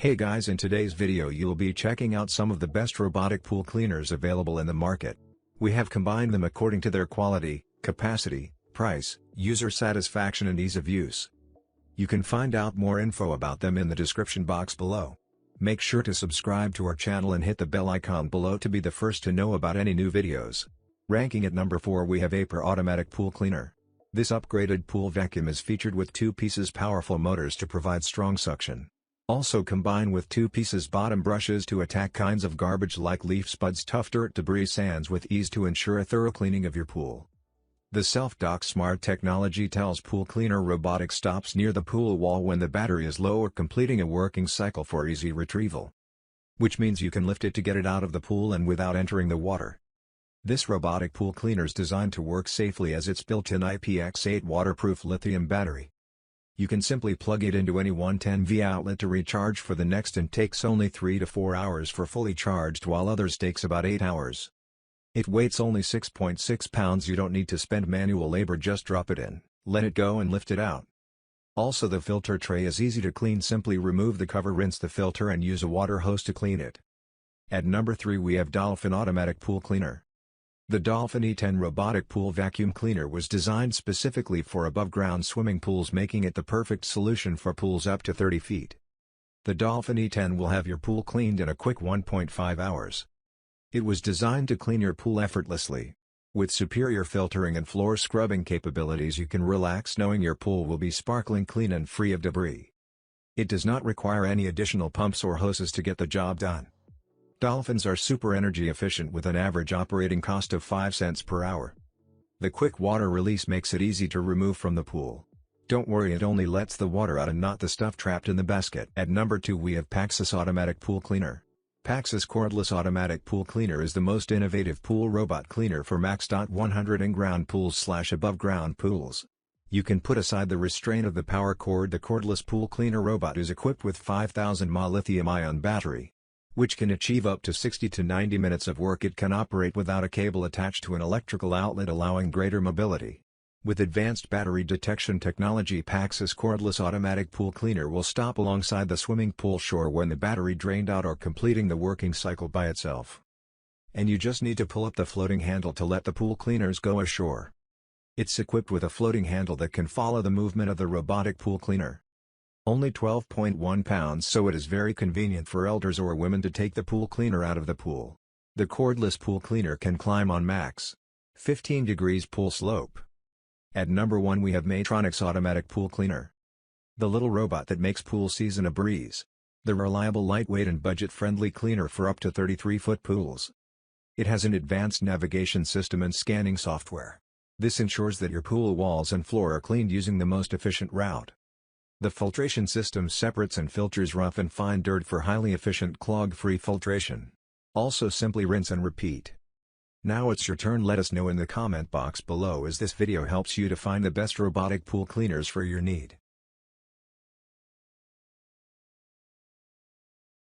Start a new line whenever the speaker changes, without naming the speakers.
Hey guys, in today's video you'll be checking out some of the best robotic pool cleaners available in the market. We have combined them according to their quality, capacity, price, user satisfaction and ease of use. You can find out more info about them in the description box below. Make sure to subscribe to our channel and hit the bell icon below to be the first to know about any new videos. Ranking at number 4 we have AIPER Automatic Pool Cleaner. This upgraded pool vacuum is featured with 2 pieces powerful motors to provide strong suction. Also combined with 2 pieces bottom brushes to attack kinds of garbage like leaf spuds, tough dirt, debris, sands with ease to ensure a thorough cleaning of your pool. The self-dock smart technology tells pool cleaner robotic stops near the pool wall when the battery is low or completing a working cycle for easy retrieval. Which means you can lift it to get it out of the pool and without entering the water. This robotic pool cleaner is designed to work safely as its built-in IPX8 waterproof lithium battery. You can simply plug it into any 110V outlet to recharge for the next and takes only 3 to 4 hours for fully charged while others takes about 8 hours. It weighs only 6.6 pounds. You don't need to spend manual labor, just drop it in, let it go and lift it out. Also the filter tray is easy to clean, simply remove the cover, rinse the filter and use a water hose to clean it. At number 3 we have Dolphin Automatic Pool Cleaner. The Dolphin E10 robotic pool vacuum cleaner was designed specifically for above-ground swimming pools, making it the perfect solution for pools up to 30 feet. The Dolphin E10 will have your pool cleaned in a quick 1.5 hours. It was designed to clean your pool effortlessly. With superior filtering and floor scrubbing capabilities, you can relax knowing your pool will be sparkling clean and free of debris. It does not require any additional pumps or hoses to get the job done. Dolphins are super energy efficient with an average operating cost of 5 cents per hour. The quick water release makes it easy to remove from the pool. Don't worry, it only lets the water out and not the stuff trapped in the basket. At number 2 we have PAXCESS Automatic Pool Cleaner. PAXCESS Cordless Automatic Pool Cleaner is the most innovative pool robot cleaner for max. 100 in-ground pools / above-ground pools. You can put aside the restraint of the power cord. The cordless pool cleaner robot is equipped with 5000 mAh lithium-ion battery, which can achieve up to 60 to 90 minutes of work. It can operate without a cable attached to an electrical outlet, allowing greater mobility. With advanced battery detection technology, PAXCESS Cordless Automatic Pool Cleaner will stop alongside the swimming pool shore when the battery drained out or completing the working cycle by itself. And you just need to pull up the floating handle to let the pool cleaners go ashore. It's equipped with a floating handle that can follow the movement of the robotic pool cleaner. Only 12.1 pounds, so it is very convenient for elders or women to take the pool cleaner out of the pool. The cordless pool cleaner can climb on max 15 degrees pool slope. At number 1 we have Matronics Automatic Pool Cleaner. The little robot that makes pool season a breeze. The reliable, lightweight and budget-friendly cleaner for up to 33-foot pools. It has an advanced navigation system and scanning software. This ensures that your pool walls and floor are cleaned using the most efficient route. The filtration system separates and filters rough and fine dirt for highly efficient clog-free filtration. Also simply rinse and repeat. Now it's your turn. Let us know in the comment box below as this video helps you to find the best robotic pool cleaners for your need.